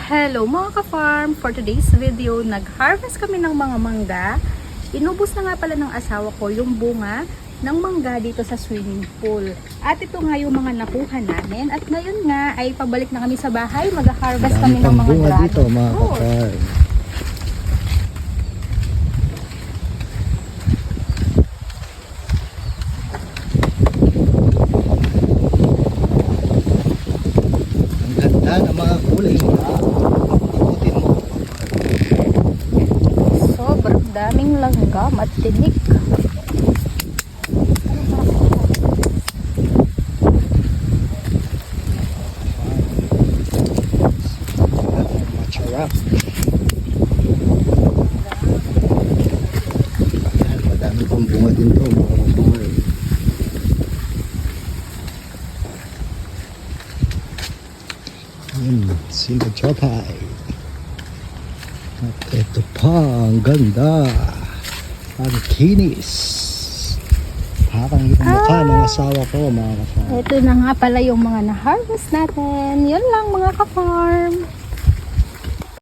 Hello mga ka-farm! For today's video, nag-harvest kami ng mga mangga. Inubos na nga pala ng asawa ko yung bunga ng mangga dito sa swimming pool. At ito nga yung mga nakuha namin. At ngayon nga ay pabalik na kami sa bahay. Mag-harvest kami ng mga bunga dragon dito mga fruit. ka-farm. Ang ganda ng mga kulay mo. Ikutin mo. Sobrang daming langgam at tinik. Masarap. Ayan, madami pang bunga din to mga ka-farm. Sila Chopay. At ito pa, ang ganda. Ang kinis. Parang yung mukha ng asawa ko mga ka-farm. Ito na nga pala yung mga na-harvest natin. Yun lang mga ka-farm.